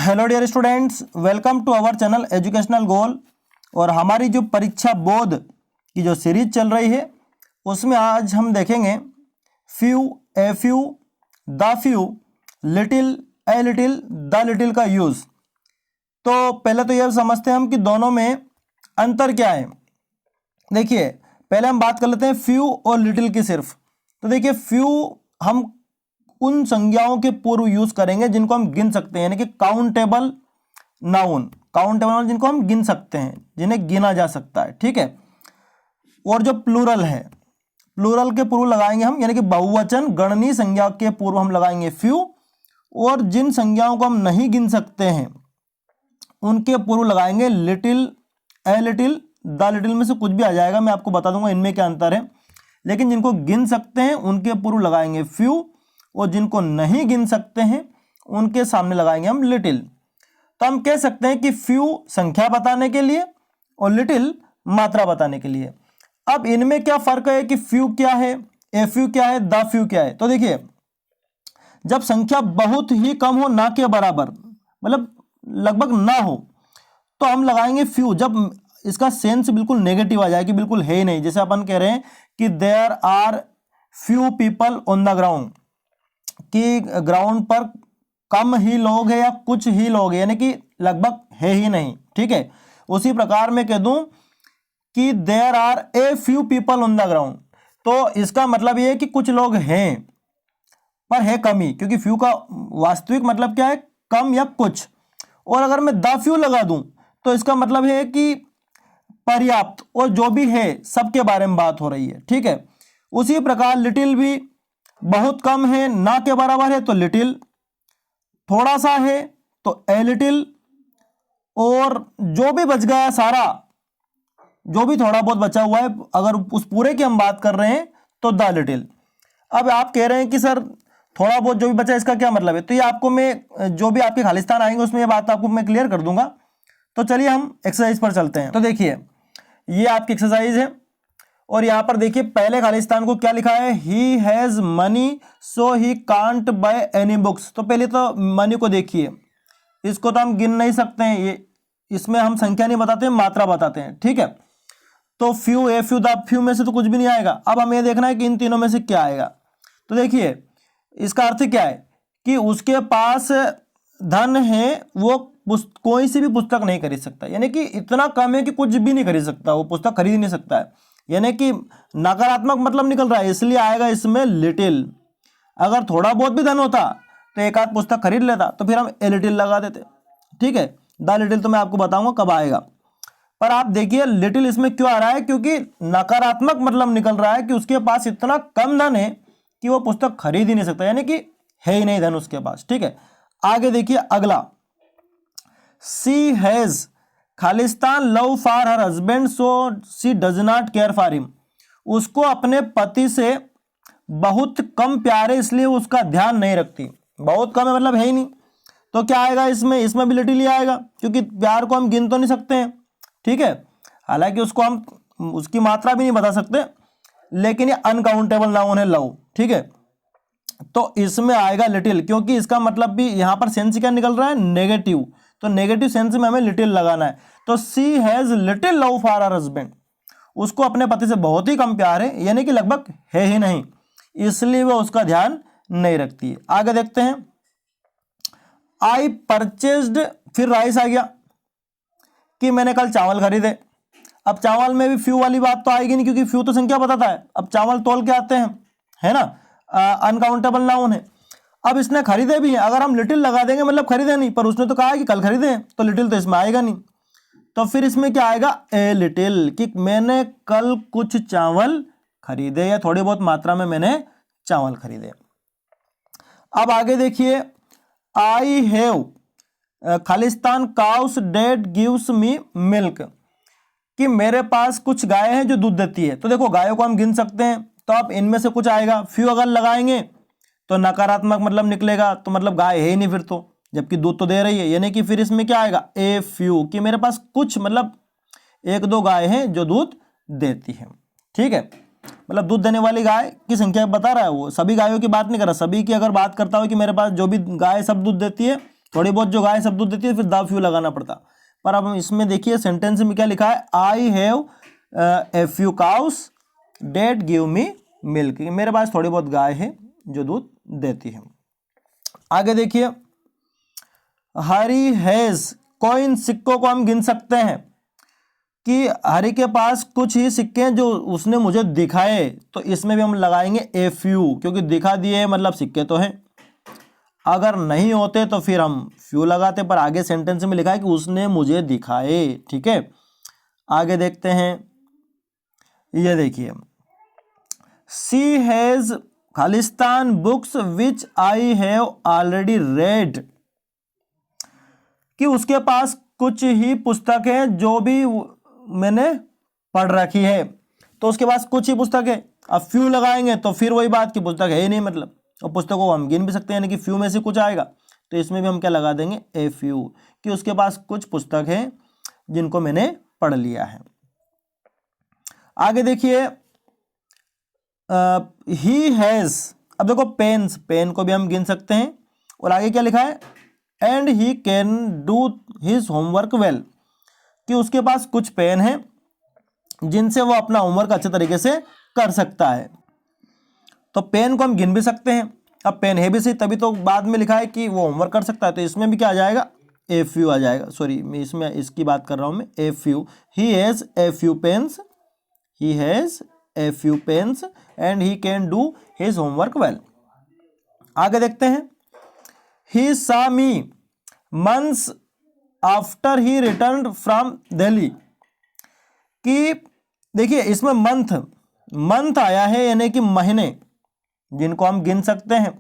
Hello dear students, welcome to our channel educational goal. और हमारी जो परीक्षा बोध की जो सीरीज चल रही है उसमें आज हम देखेंगे few, a few, the few, little, a little, the little का यूज़। तो पहले तो यह समझते हैं हम कि दोनों में अंतर क्या है। देखिए, पहले हम बात कर लेते हैं फ्यू और लिटिल की सिर्फ। तो देखिए, फ्यू हम उन संज्ञाओं के पूर्व यूज करेंगे जिनको हम गिन सकते हैं, यानी कि काउंटेबल नाउन, काउंटेबल जिनको हम गिन सकते हैं, जिन्हें गिना जा सकता है, ठीक है। और जो प्लूरल है, प्लूरल के पूर्व लगाएंगे हम, यानी कि बहुवचन गणनीय संज्ञा के पूर्व हम लगाएंगे फ्यू। और जिन संज्ञाओं को हम नहीं गिन सकते हैं उनके पूर्व लगाएंगे little, a little, the little में से कुछ भी आ जाएगा, मैं आपको बता दूंगा इनमें क्या अंतर है। लेकिन जिनको गिन सकते हैं उनके पूर्व लगाएंगे फ्यू, और जिनको नहीं गिन सकते हैं उनके सामने लगाएंगे हम लिटिल। तो हम कह सकते हैं कि फ्यू संख्या बताने के लिए और लिटिल मात्रा बताने के लिए। अब इनमें क्या फर्क है कि फ्यू क्या है, ए फ्यू क्या है, द फ्यू क्या है। तो देखिए, जब संख्या बहुत ही कम हो, ना के बराबर, मतलब लगभग ना हो, तो हम लगाएंगे फ्यू। जब इसका सेंस बिल्कुल नेगेटिव आ जाए कि बिल्कुल है ही नहीं, जैसे अपन कह रहे हैं कि there are few people on the ground, कि ग्राउंड पर कम ही लोग हैं या कुछ ही लोग हैं, यानी कि लगभग है ही नहीं, ठीक है। उसी प्रकार में कह दूं कि there are a few people on the ground, तो इसका मतलब ये है कि कुछ लोग हैं पर है कम ही, क्योंकि फ्यू का वास्तविक मतलब क्या है, कम या कुछ। और अगर मैं द फ्यू लगा दूं तो इसका मतलब है कि पर्याप्त, और जो भी है सबके बारे में बात हो रही है, ठीक है। उसी प्रकार लिटिल भी बहुत कम है, ना के बराबर है तो लिटिल, थोड़ा सा है तो ए लिटिल, और जो भी बच गया सारा, जो भी थोड़ा बहुत बचा हुआ है, अगर उस पूरे की हम बात कर रहे हैं तो द लिटिल। अब आप कह रहे हैं कि सर थोड़ा बहुत जो भी बचा इसका क्या मतलब है, तो ये आपको मैं जो भी आपके खालिस्तान आएंगे उसमें ये बात आपको मैं क्लियर कर दूंगा। तो चलिए हम एक्सरसाइज पर चलते हैं। तो देखिए, ये आपकी एक्सरसाइज है और यहां पर देखिए पहले खालिस्तान को क्या लिखा है, he has money so he can't by any books. तो पहले तो मनी को देखिए, इसको तो हम गिन नहीं सकते हैं, ये इसमें हम संख्या नहीं बताते हैं, मात्रा बताते हैं, ठीक है। तो few, a few, the few में से तो कुछ भी नहीं आएगा। अब हमें देखना है कि इन तीनों में से क्या आएगा। तो देखिए, इसका अर्थ क्या है कि उसके पास धन है, वो कोई सी भी पुस्तक नहीं खरीद सकता, यानी कि इतना कम है कि कुछ भी नहीं खरीद सकता, वो पुस्तक खरीद नहीं सकता है, यानी कि नकारात्मक मतलब निकल रहा है, इसलिए आएगा इसमें लिटिल। अगर थोड़ा बहुत भी धन होता तो एक आध पुस्तक खरीद लेता, तो फिर हम ए लिटिल लगा देते, ठीक है। द लिटिल तो मैं आपको बताऊंगा कब आएगा। पर आप देखिए लिटिल इसमें क्यों आ रहा है, क्योंकि नकारात्मक मतलब निकल रहा है कि उसके पास इतना कम धन है कि वो पुस्तक खरीद ही नहीं सकता, यानी कि है ही नहीं धन उसके पास, ठीक है। आगे देखिए अगला, सी हैज खालिस्तान love for her husband so she does not care for him. उसको अपने पति से बहुत कम प्यार है, इसलिए उसका ध्यान नहीं रखती। बहुत कम है मतलब है ही नहीं, तो क्या आएगा इसमें, इसमें भी लिटिल ही आएगा, क्योंकि प्यार को हम गिन तो नहीं सकते हैं, ठीक है। हालांकि उसको हम उसकी मात्रा भी नहीं बता सकते, लेकिन ये अनकाउंटेबल नाउन है लव, ठीक है। तो इसमें आएगा लिटिल, क्योंकि इसका मतलब भी यहां पर सेंस क्या निकल रहा है, नेगेटिव, तो नेगेटिव सेंस में हमें लिटिल लगाना है। तो she has little love for her husband, उसको अपने पति से बहुत ही कम प्यार है, यानी कि लगभग है ही नहीं, इसलिए वो उसका ध्यान नहीं रखती है। आगे देखते हैं, आई परचेज्ड, फिर राइस आ गया कि मैंने कल चावल खरीदे। अब चावल में भी फ्यू वाली बात तो आएगी नहीं, क्योंकि फ्यू तो संख्या बताता है, अब चावल तोल के आते हैं, है ना, अनकाउंटेबल नाउन है। अब इसने खरीदे भी हैं, अगर हम लिटिल लगा देंगे मतलब खरीदे नहीं, पर उसने तो कहा है कि कल खरीदे हैं, तो लिटिल तो इसमें आएगा नहीं। तो फिर इसमें क्या आएगा, ए लिटिल, कि मैंने कल कुछ चावल खरीदे, या थोड़ी बहुत मात्रा में मैंने चावल खरीदे। अब आगे देखिए, I have Khalistan cows that gives me milk, कि मेरे पास कुछ गाय हैं जो दूध देती है। तो देखो, गायों को हम गिन सकते हैं, तो आप इनमें से कुछ आएगा। फ्यू अगर लगाएंगे तो नकारात्मक मतलब निकलेगा, तो मतलब गाय है ही नहीं फिर तो, जबकि दूध तो दे रही है, यानी कि फिर इसमें क्या आएगा, ए फ्यू, कि मेरे पास कुछ मतलब एक दो गाय हैं जो दूध देती है, ठीक है। मतलब दूध देने वाली गाय की संख्या बता रहा है, वो सभी गायों की बात नहीं कर रहा, सभी की अगर बात करता हो कि मेरे पास जो भी गाय सब दूध देती है, थोड़ी बहुत जो गाय सब दूध देती है फिर द फ्यू लगाना पड़ता। पर अब हम इसमें देखिए सेंटेंस में क्या लिखा है, I have a few cows that give me milk, मेरे पास थोड़ी बहुत गाय है जो दूध देती है। आगे देखिए, हरी हैज कॉइन, सिक्कों को हम गिन सकते हैं कि हरी के पास कुछ ही सिक्के हैं जो उसने मुझे दिखाए, तो इसमें भी हम लगाएंगे ए फ्यू, क्योंकि दिखा दिए मतलब सिक्के तो हैं। अगर नहीं होते तो फिर हम फ्यू लगाते, पर आगे सेंटेंस में लिखा है कि उसने मुझे दिखाए। ठीक है, आगे देखते हैं, ये देखिए, she has Khalistan books which I have already red, कि उसके पास कुछ ही पुस्तक है जो भी मैंने पढ़ रखी है, तो उसके पास कुछ ही पुस्तक है। अब फ्यू लगाएंगे तो फिर वही बात कि पुस्तक है ही नहीं, मतलब, और पुस्तकों को हम गिन भी सकते हैं, यानी कि फ्यू में से कुछ आएगा, तो इसमें भी हम क्या लगा देंगे, ए फ्यू, कि उसके पास कुछ पुस्तक है जिनको मैंने पढ़ लिया है। आगे देखिए, ही हैज, अब देखो पेन्स, पेन को भी हम गिन सकते हैं, और आगे क्या लिखा है, and he can do his homework well, कि उसके पास कुछ पेन है जिनसे वो अपना होमवर्क अच्छे तरीके से कर सकता है। तो पेन को हम गिन भी सकते हैं, अब पेन है भी सही, तभी तो बाद में लिखा है कि वो होमवर्क कर सकता है, तो इसमें भी क्या आ जाएगा, ए फ्यू आ जाएगा। सॉरी, मैं इसमें इसकी बात कर रहा हूं मैं, a few, he has a few pens, he has a few pens and he can do his homework well. आगे देखते हैं, he some months after he return from Delhi, कि देखिए इसमें मंथ आया है, यानी कि महीने जिनको हम गिन सकते हैं,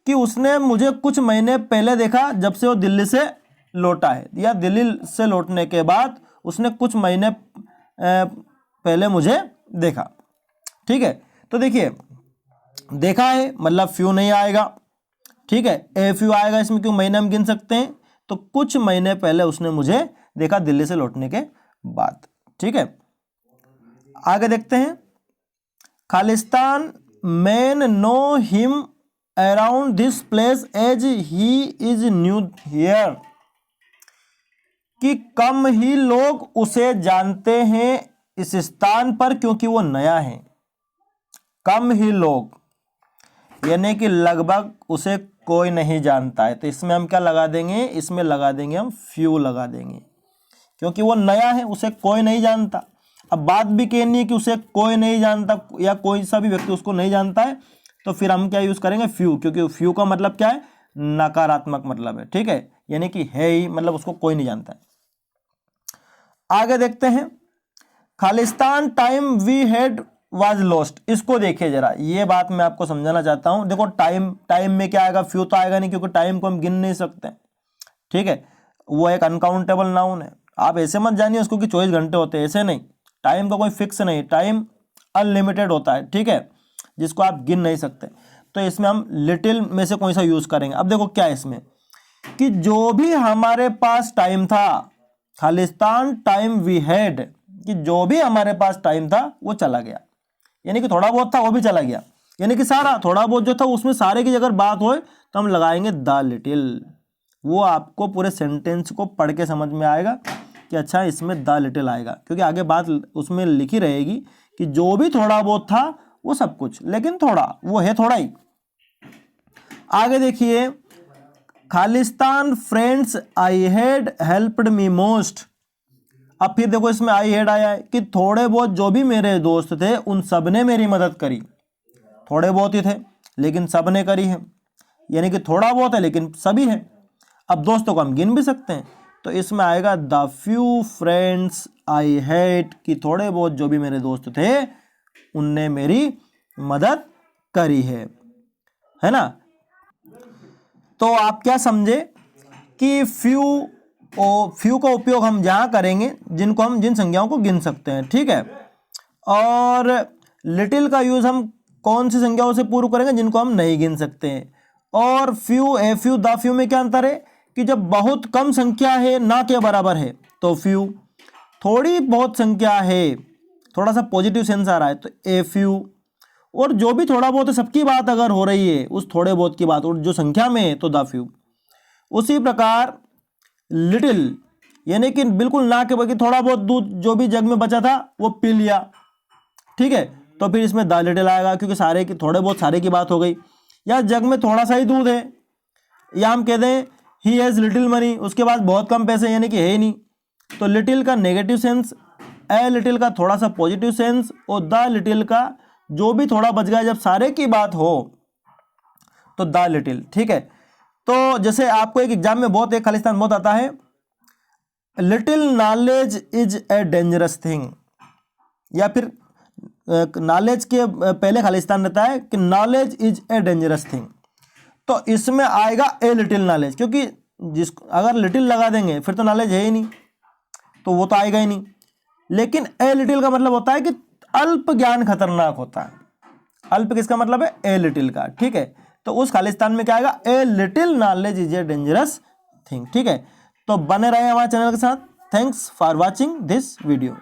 कि उसने मुझे कुछ महीने पहले देखा जब से वो दिल्ली से लौटा है, या दिल्ली से लौटने के बाद उसने कुछ महीने पहले मुझे देखा। ठीक है, तो देखिए देखा है मतलब फ्यू नहीं आएगा, ठीक है, ए फ्यू आएगा इसमें, क्यों महीने हम गिन सकते हैं, तो कुछ महीने पहले उसने मुझे देखा दिल्ली से लौटने के बाद। ठीक है, आगे देखते हैं, Khalistan man know him around this place as he is new here, कि कम ही लोग उसे जानते हैं इस स्थान पर क्योंकि वो नया है। कम ही लोग यानी कि लगभग उसे कोई नहीं जानता है, तो इसमें हम क्या लगा देंगे, इसमें लगा देंगे हम फ्यू लगा देंगे, क्योंकि वो नया है, उसे कोई नहीं जानता। अब बात भी कहनी है कि उसे कोई नहीं जानता या कोई सा भी व्यक्ति उसको नहीं जानता है, तो फिर हम क्या यूज करेंगे, फ्यू, क्योंकि फ्यू का मतलब क्या है, नकारात्मक मतलब है। ठीक है, यानी कि है ही, मतलब उसको कोई नहीं जानता है। आगे देखते हैं, Khalistan time we had was lost, इसको देखिए जरा, ये बात मैं आपको समझाना चाहता हूं। देखो टाइम में क्या आएगा, फ्यू तो आएगा नहीं, क्योंकि टाइम को हम गिन नहीं सकते। ठीक है, वो एक अनकाउंटेबल नाउन है। आप ऐसे मत जानिए उसको कि 24 घंटे होते हैं, ऐसे नहीं, टाइम का कोई फिक्स नहीं, टाइम अनलिमिटेड होता है। ठीक है, जिसको आप गिन नहीं सकते, तो इसमें हम लिटिल में से कोई सा यूज करेंगे। अब देखो क्या है इसमें, कि जो भी हमारे पास टाइम था, खालिस्तान टाइम वी हैड, कि जो भी हमारे पास टाइम था वो चला गया, यानी कि थोड़ा बहुत था वो भी चला गया, यानी कि सारा थोड़ा बहुत जो था उसमें सारे की अगर बात हो तो हम लगाएंगे द लिटिल। वो आपको पूरे सेंटेंस को पढ़ के समझ में आएगा कि अच्छा इसमें द लिटिल आएगा, क्योंकि आगे बात उसमें लिखी रहेगी कि जो भी थोड़ा बहुत था वो सब कुछ, लेकिन थोड़ा वो है थोड़ा ही। आगे देखिए, Khalistan friends I had helped me most. अब फिर देखो इसमें आई हैड आया है कि थोड़े बहुत जो भी मेरे दोस्त थे उन सब ने मेरी मदद करी। थोड़े बहुत ही थे लेकिन सब ने करी है, यानी कि थोड़ा बहुत है लेकिन सभी है। अब दोस्तों को हम गिन भी सकते हैं, तो इसमें आएगा the few friends I had, कि थोड़े बहुत जो भी मेरे दोस्त थे उनने मेरी मदद करी है ना। तो आप क्या समझे कि फ्यू का उपयोग हम जहां करेंगे जिनको हम जिन संज्ञाओं को गिन सकते हैं। ठीक है, और लिटिल का यूज हम कौन सी संज्ञाओं से पूर्व करेंगे, जिनको हम नहीं गिन सकते हैं। और few, a few, the few में क्या अंतर है कि जब बहुत कम संख्या है ना के बराबर है तो फ्यू, थोड़ी बहुत संख्या है, थोड़ा सा पॉजिटिव सेंस आ रहा है तो ए फ्यू, और जो भी थोड़ा बहुत है सबकी बात अगर हो रही है उस थोड़े बहुत की बात और जो संख्या में है तो द फ्यू। उसी प्रकार लिटिल यानी कि बिल्कुल ना के बल्कि थोड़ा बहुत दूध जो भी जग में बचा था वो पी लिया, ठीक है, तो फिर इसमें द लिटिल आएगा क्योंकि सारे की थोड़े बहुत सारे की बात हो गई। या जग में थोड़ा सा ही दूध है, या हम कह दें ही हैज़ लिटिल मनी, उसके पास बहुत कम पैसे यानी कि है ही नहीं, तो लिटिल का नेगेटिव सेंस, ए लिटिल का थोड़ा सा पॉजिटिव सेंस, और द लिटिल का जो भी थोड़ा बच गया जब सारे की बात हो तो द लिटिल, ठीक है। तो जैसे आपको एक एग्जाम में बहुत एक खालिस्तान बहुत आता है, little knowledge is a dangerous thing, या फिर नॉलेज के पहले खालिस्तान रहता है कि knowledge is a dangerous thing, तो इसमें आएगा ए लिटिल नॉलेज, क्योंकि अगर लिटिल लगा देंगे फिर तो नॉलेज है ही नहीं, तो वो तो आएगा ही नहीं। लेकिन ए लिटिल का मतलब होता है कि अल्प ज्ञान खतरनाक होता है। अल्प किसका मतलब है? ए लिटिल का, ठीक है। तो उस खालिस्तान में क्या आएगा? A little knowledge is a dangerous thing, ठीक है। तो बने रहे हमारे चैनल के साथ। Thanks for watching this video.